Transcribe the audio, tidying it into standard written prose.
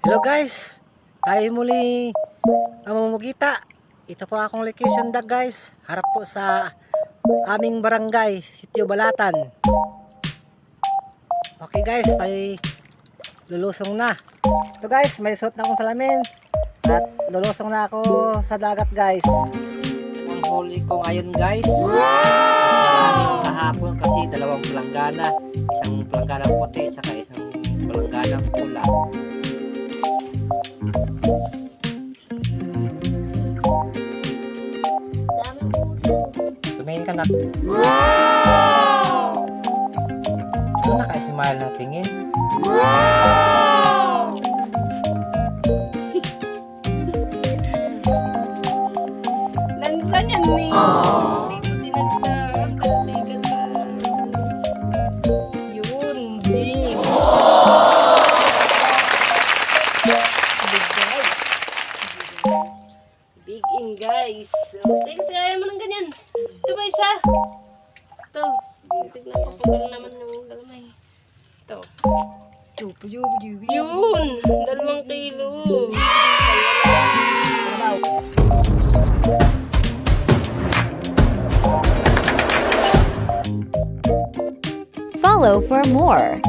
Hello guys, tayo muli mamumugita. Ito po akong location dag guys, harap po sa aming barangay, Sitio Balatan. Okay guys, tayo lulusong na. Ito guys, may suot na akong salamin at lulusong na ako sa dagat guys. Ang huli ko ngayon guys, mas maraming kahapon kasi dalawang palanggana, isang palangganang puti at isang palangganang pula. Tumingin ka na. Wow! Ano naka-smile na tingin? Wow! Lansan yan ni. Hindi nagtarang talsikan ka. Yun, big. Big guys. Big in guys. Tingnan mo ng ganyan. Ito ba isa? Ito. Tignan ko pag gano'n naman ng galamay. Ito. Yun! 2 kilo. Follow for more.